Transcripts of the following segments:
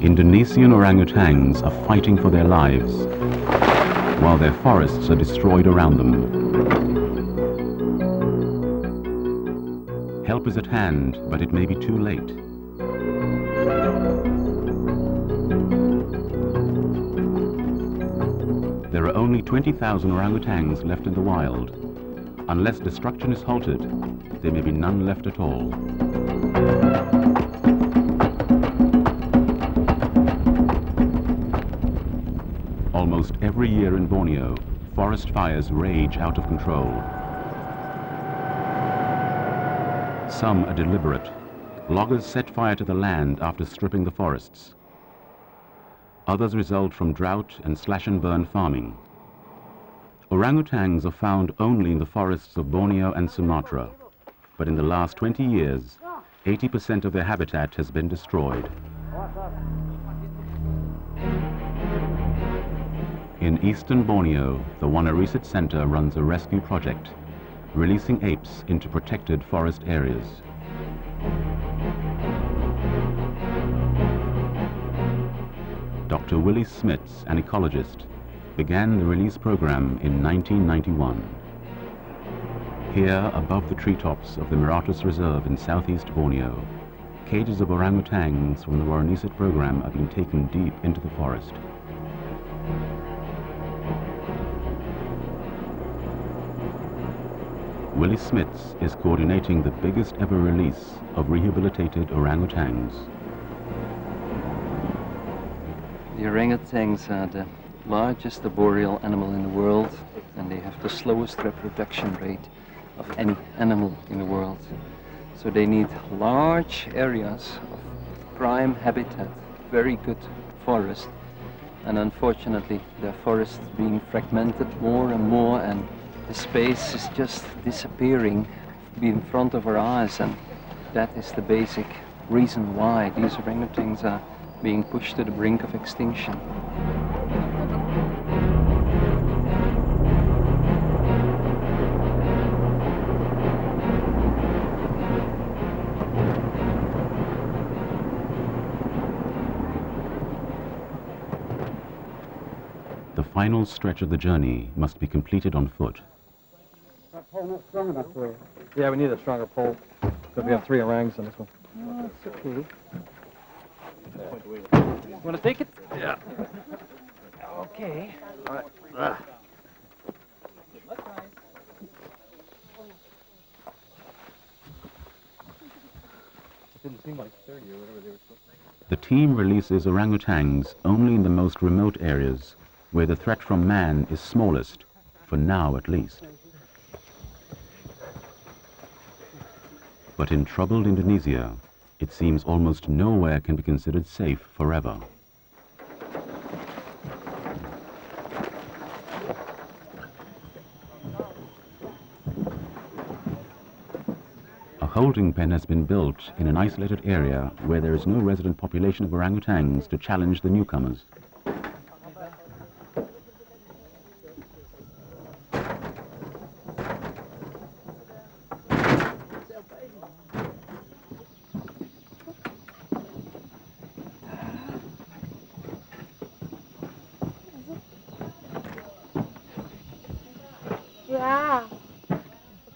Indonesian orangutans are fighting for their lives, while their forests are destroyed around them. Help is at hand, but it may be too late. There are only 20,000 orangutans left in the wild. Unless destruction is halted, there may be none left at all. Almost every year in Borneo, forest fires rage out of control. Some are deliberate. Loggers set fire to the land after stripping the forests. Others result from drought and slash-and-burn farming. Orangutans are found only in the forests of Borneo and Sumatra, but in the last 20 years, 80% of their habitat has been destroyed. In eastern Borneo, the Wanarisit Center runs a rescue project, releasing apes into protected forest areas. Dr. Willie Smits, an ecologist, began the release program in 1991. Here, above the treetops of the Miratus Reserve in southeast Borneo, cages of orangutans from the Wanarisit program are being taken deep into the forest. Willie Smits is coordinating the biggest ever release of rehabilitated orangutans. The orangutans are the largest arboreal animal in the world, and they have the slowest reproduction rate of any animal in the world. So they need large areas of prime habitat, very good forest, and unfortunately the forest is being fragmented more and more, and the space is just disappearing in front of our eyes, and that is the basic reason why these orangutans are being pushed to the brink of extinction. The final stretch of the journey must be completed on foot. That pole not strong enough for you? Yeah, we need a stronger pole, because we have 3 orangs on this one. Oh, it's okay. You want to take it? Yeah. Okay. All right. It didn't seem like 30 or whatever they were supposed to. The team releases orangutans only in the most remote areas, where the threat from man is smallest, for now at least. But in troubled Indonesia, it seems almost nowhere can be considered safe forever. A holding pen has been built in an isolated area where there is no resident population of orangutans to challenge the newcomers.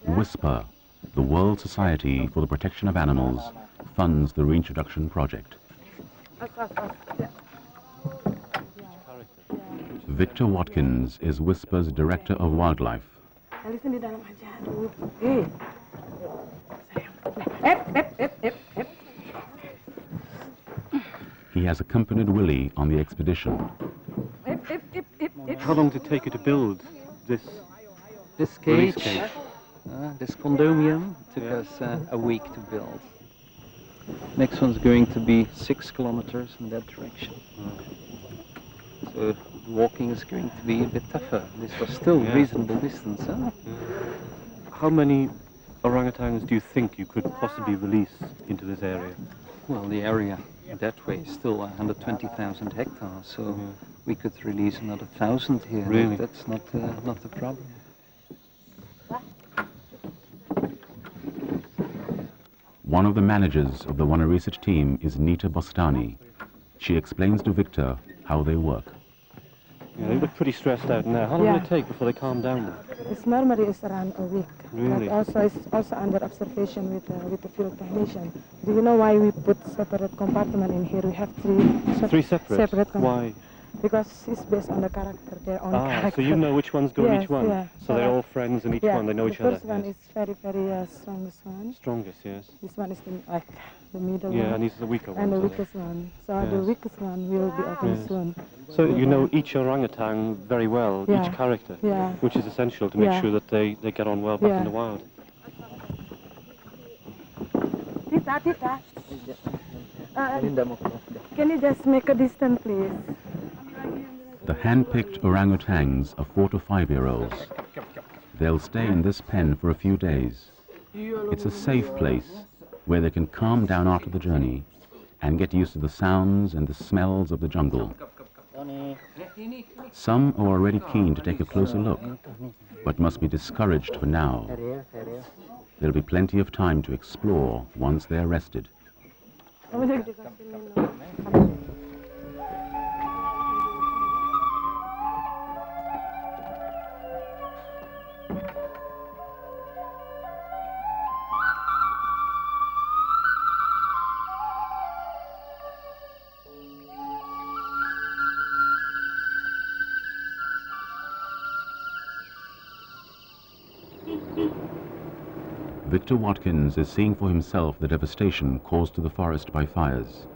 WHISPER, the World Society for the Protection of Animals, funds the reintroduction project. Victor Watkins is WHISPER's Director of Wildlife. He has accompanied Willie on the expedition. How long did it take you to build this cage? cage? This condominium took us a week to build. Next one's going to be 6 kilometers in that direction. So walking is going to be a bit tougher. This was still reasonable distance, huh? How many orangutans do you think you could possibly release into this area? Well, the area that way is still 120,000 hectares, so we could release another 1,000 here. Really? That's not the problem. One of the managers of the Wanarisit team is Nita Bostani. She explains to Victor how they work. Yeah, they look pretty stressed out now. How long will it take before they calm down? It's normally around a week. Really? But it's also under observation with the field technician. Do you know why we put separate compartment in here? We have three separate Why? Because it's based on the character, their own character. So you know which ones go in each one? Yeah. So they're all friends in each one, they know each other? The first one is very strongest one. Strongest, yes. This one is the middle one. Yeah, and these are the weaker ones. And the weakest one. So the weakest one will be open soon. So you know each orangutan very well, each character, which is essential to make sure that they get on well back in the wild. Tita. Can you just make a distance, please? The hand-picked orangutans are 4 to 5-year-olds. They'll stay in this pen for a few days. It's a safe place where they can calm down after the journey and get used to the sounds and the smells of the jungle. Some are already keen to take a closer look, but must be discouraged for now. There'll be plenty of time to explore once they're rested. Victor Watkins is seeing for himself the devastation caused to the forest by fires.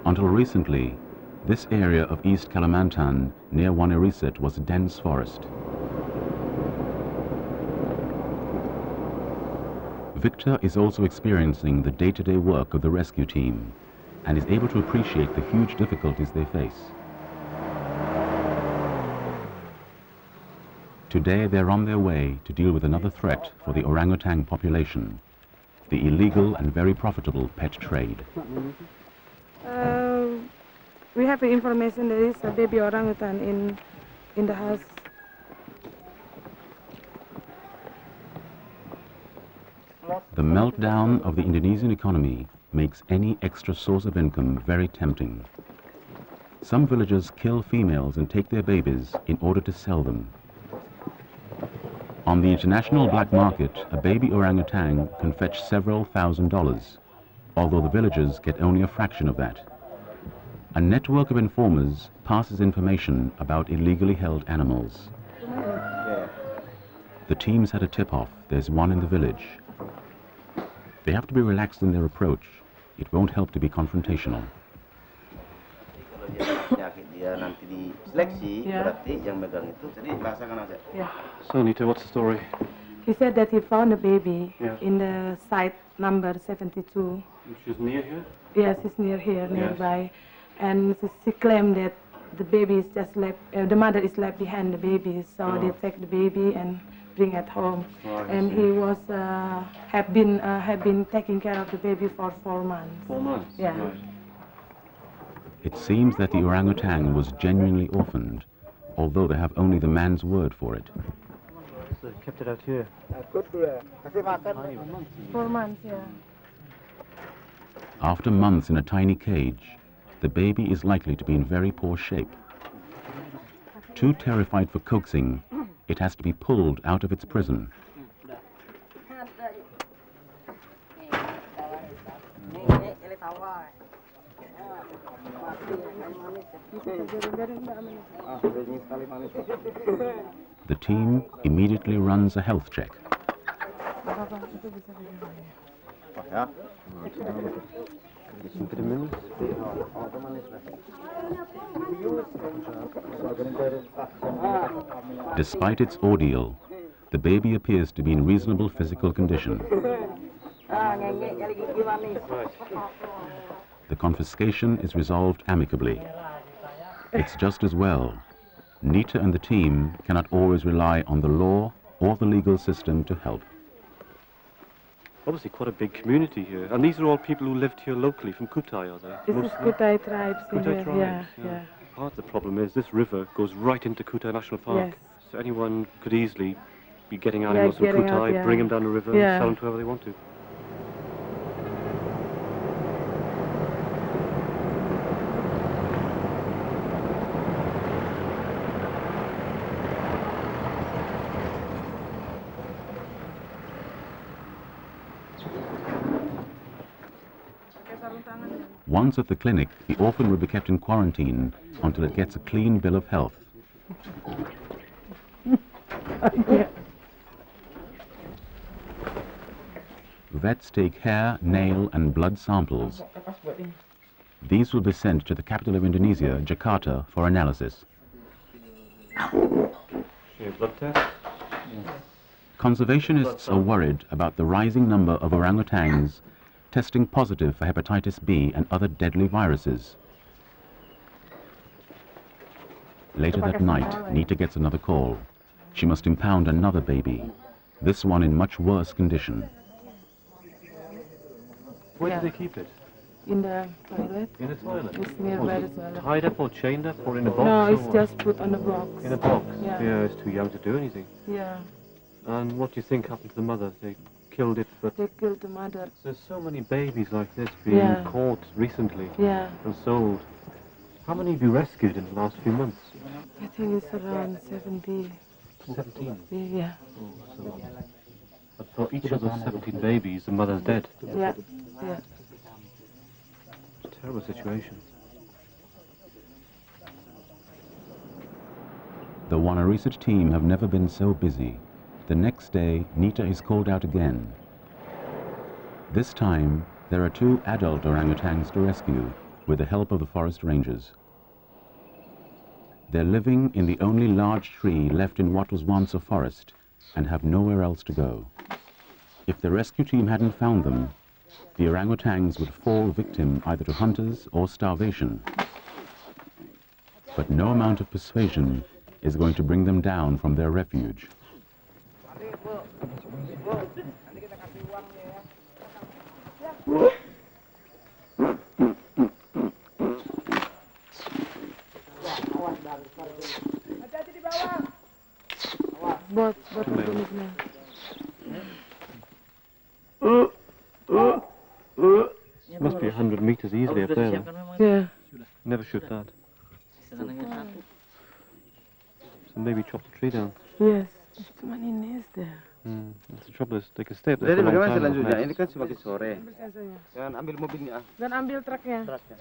Until recently, this area of East Kalimantan near Waneriset was a dense forest. Victor is also experiencing the day-to-day work of the rescue team and is able to appreciate the huge difficulties they face. Today they're on their way to deal with another threat for the orangutan population, the illegal and very profitable pet trade. We have information there is a baby orangutan in the house. The meltdown of the Indonesian economy makes any extra source of income very tempting. Some villagers kill females and take their babies in order to sell them. On the international black market, a baby orangutan can fetch several $1,000s, although the villagers get only a fraction of that. A network of informers passes information about illegally held animals. The teams had a tip-off. There's one in the village. They have to be relaxed in their approach. It won't help to be confrontational. So, Nita, what's the story? He said that he found a baby in the site number 72. She's near here? Yes, it's near here, nearby. And she claimed that the baby is just left, the mother is left behind the baby, so they take the baby and bring it home. And he was have been taking care of the baby for 4 months. 4 months? Yeah. Right. It seems that the orangutan was genuinely orphaned, although they have only the man's word for it. So they kept it out here. 4 months, yeah. After months in a tiny cage, the baby is likely to be in very poor shape. Too terrified for coaxing, it has to be pulled out of its prison. The team immediately runs a health check. Despite its ordeal, the baby appears to be in reasonable physical condition. The confiscation is resolved amicably. It's just as well. Nita and the team cannot always rely on the law or the legal system to help. Obviously quite a big community here. And these are all people who lived here locally from Kutai, are they? This is Kutai tribes in Kutai here. tribes, Yeah. Part of the problem is this river goes right into Kutai National Park. Yes. So anyone could easily be getting animals from getting Kutai, out, bring them down the river and sell them to whoever they want to. Once at the clinic, the orphan will be kept in quarantine until it gets a clean bill of health. Vets take hair, nail and blood samples. These will be sent to the capital of Indonesia, Jakarta, for analysis. Blood test? Conservationists are worried about the rising number of orangutans testing positive for hepatitis B and other deadly viruses. Later that night, Nita gets another call. She must impound another baby, this one in much worse condition. Where do they keep it? In the toilet. In the toilet? It's nearby the toilet. Tied up or chained up or in a box? No, it's just put on the box. In a box? Yeah. Yeah, it's too young to do anything. Yeah. And what do you think happened to the mother? They killed it, but... They killed the mother. There's so many babies like this being caught recently and sold. How many have you rescued in the last few months? I think it's around 70. 17? Yeah. Oh, so... But for each of those 17 babies, the mother's dead. Yeah. Yeah. It's a terrible situation. The Wana research team have never been so busy. The next day, Nita is called out again. This time, there are 2 adult orangutans to rescue with the help of the forest rangers. They're living in the only large tree left in what was once a forest and have nowhere else to go. If the rescue team hadn't found them, the orangutans would fall victim either to hunters or starvation. But no amount of persuasion is going to bring them down from their refuge. Must be 100 meters easily up there. Yeah. Never shoot that. So maybe chop the tree down. Yes. There's too many nests there. That's the trouble is they can stay up there for a long time.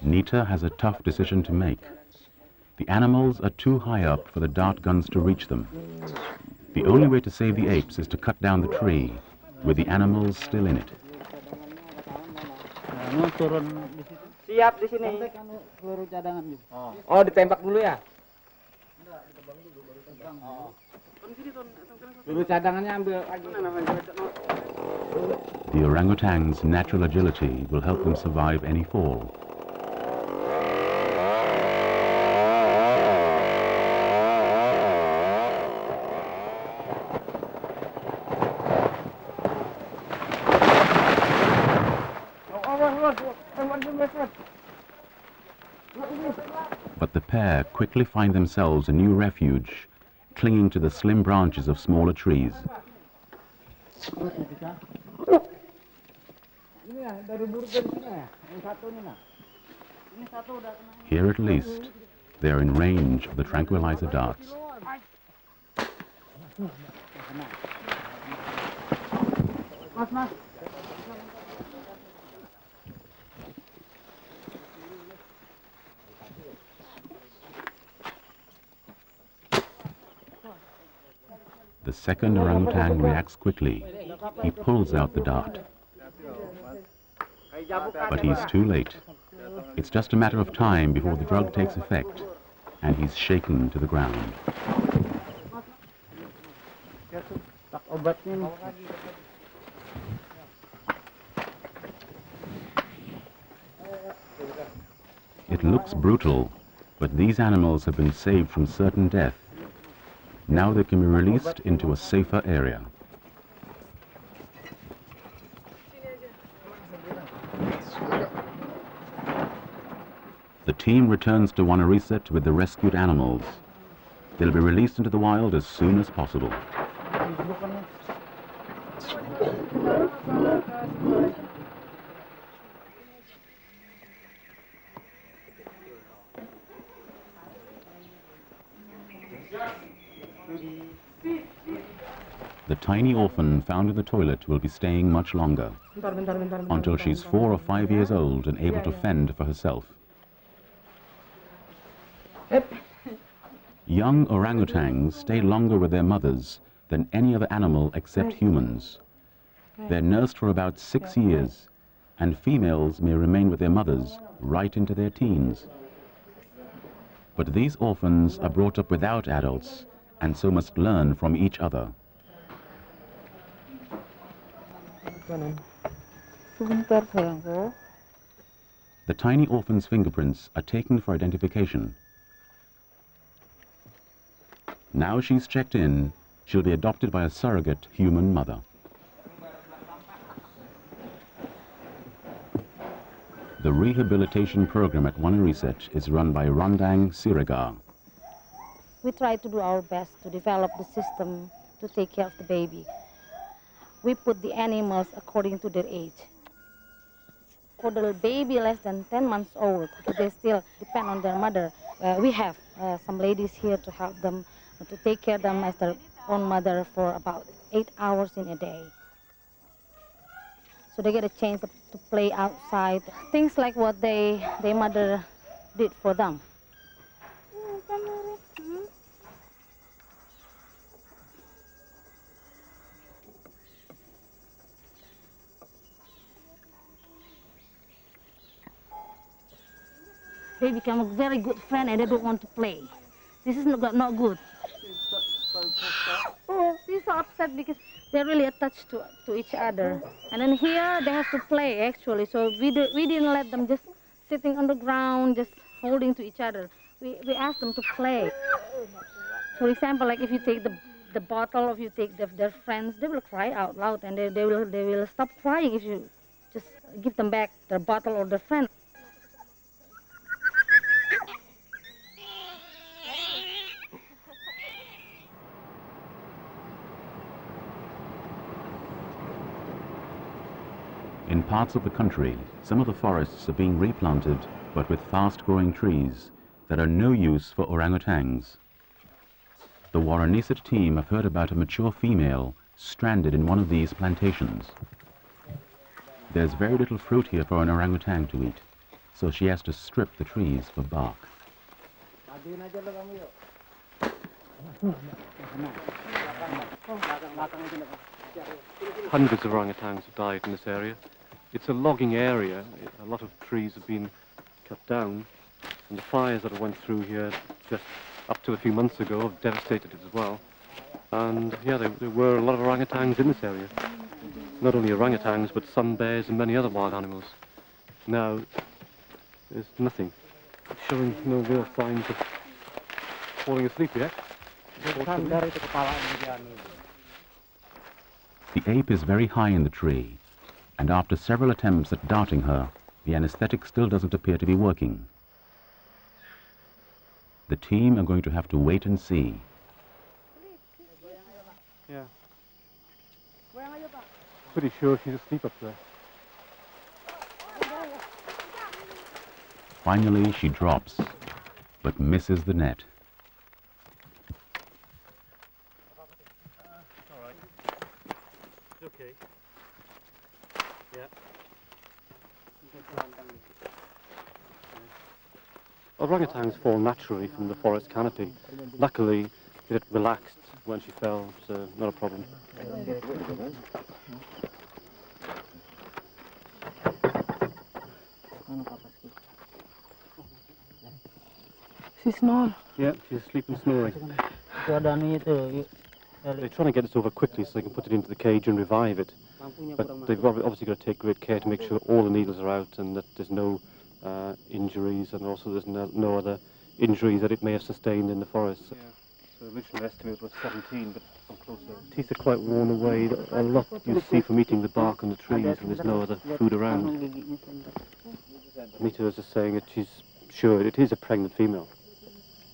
Nita has a tough decision to make. The animals are too high up for the dart guns to reach them. The only way to save the apes is to cut down the tree, with the animals still in it. Siap di sini. Oh, ditembak dulu ya? Peluru cadangannya ambil lagi. The orangutans' natural agility will help them survive any fall. But the pair quickly find themselves a new refuge, clinging to the slim branches of smaller trees. Here at least, they are in range of the tranquilizer darts. The second orangutan reacts quickly. He pulls out the dart. But he's too late. It's just a matter of time before the drug takes effect, and he's shaken to the ground. It looks brutal, but these animals have been saved from certain death. Now they can be released into a safer area. The team returns to Wanariset with the rescued animals. They'll be released into the wild as soon as possible. The tiny orphan found in the toilet will be staying much longer, until she's 4 or 5 years old and able to fend for herself. Young orangutans stay longer with their mothers than any other animal except humans. They're nursed for about 6 years, and females may remain with their mothers right into their teens. But these orphans are brought up without adults, and so must learn from each other. The tiny orphan's fingerprints are taken for identification. Now she's checked in, she'll be adopted by a surrogate human mother. The rehabilitation program at Wanariset is run by Randang Siregar. We try to do our best to develop the system to take care of the baby. We put the animals according to their age. For the baby less than 10 months old, they still depend on their mother. We have some ladies here to help them, to take care of them as their own mother for about 8 hours in a day. So they get a chance to play outside, things like what their mother did for them. They become a very good friend and they don't want to play. This is not good. Oh, she's so upset because they're really attached to each other. And then here they have to play actually. So we didn't let them just sitting on the ground, just holding to each other. We asked them to play. For example, like if you take the bottle or if you take their friends, they will cry out loud and they will stop crying if you just give them back their bottle or their friend. In parts of the country, some of the forests are being replanted, but with fast-growing trees that are no use for orangutans. The Wanariset team have heard about a mature female stranded in one of these plantations. There's very little fruit here for an orangutan to eat, so she has to strip the trees for bark. Hundreds of orangutans have died in this area. It's a logging area. A lot of trees have been cut down, and the fires that went through here just up to a few months ago have devastated it as well. And yeah, there were a lot of orangutans in this area. Not only orangutans, but some bears and many other wild animals. Now, there's nothing, showing no real signs of falling asleep yet. The ape is very high in the tree, and after several attempts at darting her, the anesthetic still doesn't appear to be working. The team are going to have to wait and see. Yeah. Pretty sure she's asleep up there. Finally, she drops, but misses the net. All right. It's okay. Yeah. Orangutans fall naturally from the forest canopy. Luckily, it relaxed when she fell, so not a problem. She snores. Yeah, she's asleep and snoring. They're trying to get this over quickly so they can put it into the cage and revive it. But they've obviously got to take great care to make sure all the needles are out and that there's no injuries, and also there's no other injuries that it may have sustained in the forest. Yeah. So the original estimate was 17, but I'm closer. Teeth are quite worn away. A lot you see from eating the bark on the trees, and there's no other food around. Mita was just saying that she's sure it is a pregnant female.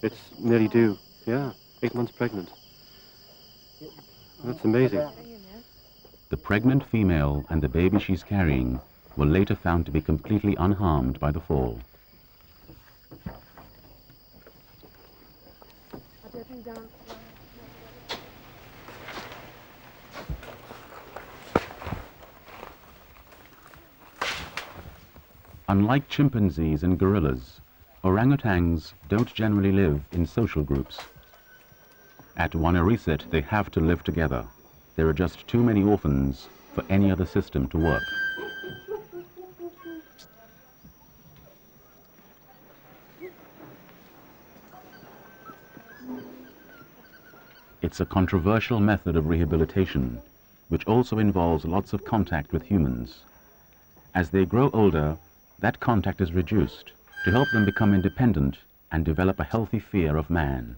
It's nearly due. Yeah, 8 months pregnant. That's amazing. The pregnant female and the baby she's carrying were later found to be completely unharmed by the fall. Unlike chimpanzees and gorillas, orangutans don't generally live in social groups. At Wanariset, they have to live together. There are just too many orphans for any other system to work. It's a controversial method of rehabilitation, which also involves lots of contact with humans. As they grow older, that contact is reduced to help them become independent and develop a healthy fear of man.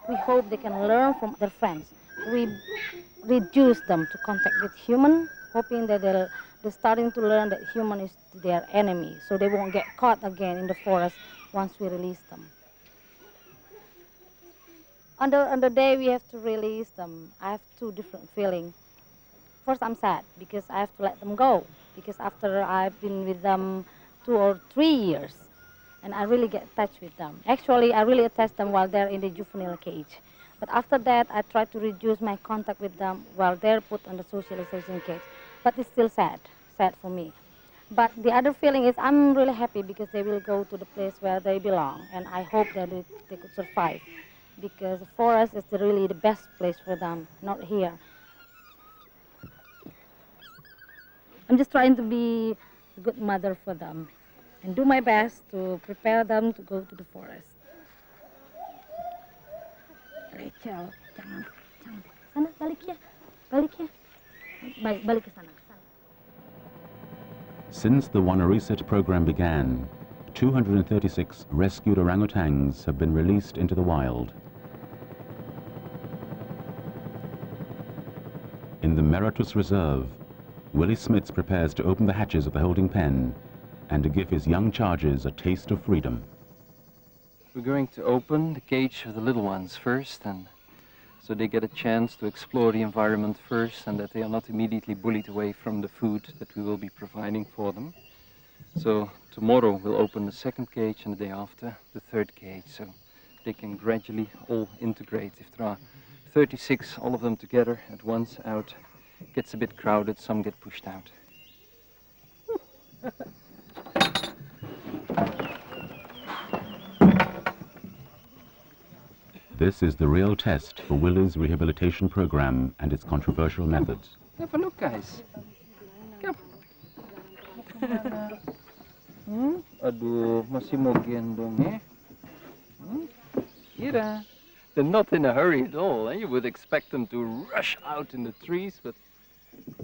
We hope they can learn from their friends. We reduce them to contact with human, hoping that they're starting to learn that human is their enemy, so they won't get caught again in the forest once we release them. On the day we have to release them, I have two different feelings. First, I'm sad because I have to let them go, because after I've been with them 2 or 3 years, and I really get attached with them. Actually, I really attach them while they're in the juvenile cage. But after that, I try to reduce my contact with them while they're put on the socialization cage. But it's still sad for me. But the other feeling is I'm really happy because they will go to the place where they belong, and I hope that they could survive, because the forest is really the best place for them, not here. I'm just trying to be a good mother for them and do my best to prepare them to go to the forest. Rachel, jangan. Sana, balik ya. Balik ke sana. Since the Wanariset program began, 236 rescued orangutans have been released into the wild. In the Meritus Reserve, Willie Smits prepares to open the hatches of the holding pen and to give his young charges a taste of freedom. We're going to open the cage for the little ones first, and so they get a chance to explore the environment first, and that they are not immediately bullied away from the food that we will be providing for them. So tomorrow we'll open the second cage, and the day after the third cage, so they can gradually all integrate. If there are 36, all of them together at once out, it gets a bit crowded, some get pushed out. This is the real test for Willie's rehabilitation program and its controversial methods. Have a look, guys. Come. Aduh, masih mau gendong, eh? Kira. They're not in a hurry at all. You would expect them to rush out in the trees, but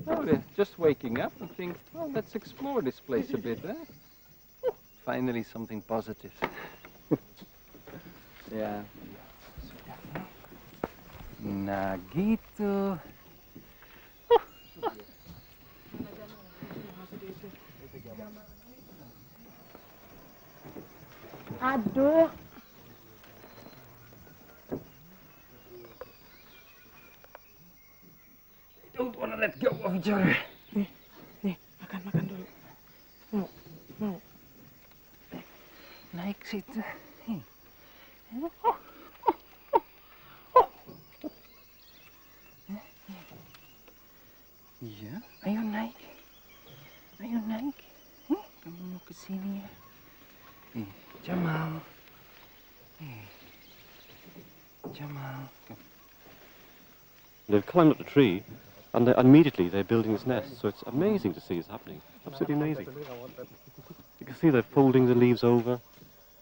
no, they're just waking up and think, well, let's explore this place a bit, eh? Finally, something positive. Yeah. Nah, gitu. Aduh. Don't want to let go of each other. Nih, makan dulu. Mau. Naik situ. Iya, ayo naik. Kamu mau ke sini ya? Jamal. Jamal. They've climbed up the tree, and immediately they're building this nest. So it's amazing to see this happening. Absolutely amazing. You can see they're folding the leaves over.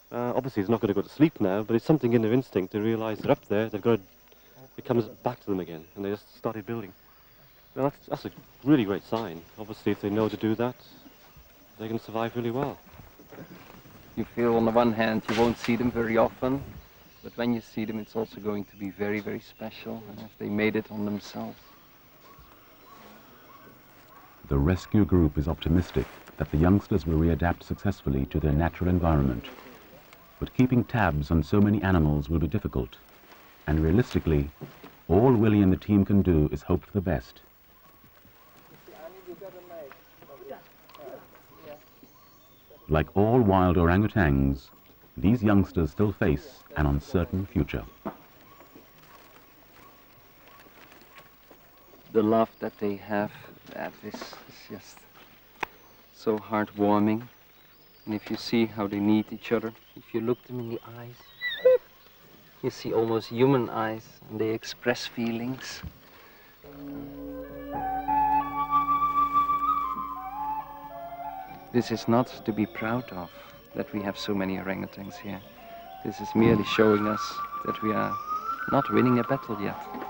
Obviously, it's not going to go to sleep now, but it's something in their instinct to realise they're up there. They've got to, it comes back to them again, and they just started building. Now, that's a really great sign. Obviously, if they know to do that, they can survive really well. You feel on the one hand you won't see them very often, but when you see them it's also going to be very, very special, and if they made it on themselves. The rescue group is optimistic that the youngsters will readapt successfully to their natural environment. But keeping tabs on so many animals will be difficult, and realistically, all Willie and the team can do is hope for the best. Like all wild orangutans, these youngsters still face an uncertain future. The love that they have, that is just so heartwarming. And if you see how they need each other, if you look them in the eyes, you see almost human eyes, and they express feelings. This is not to be proud of, that we have so many orangutans here. This is merely showing us that we are not winning a battle yet.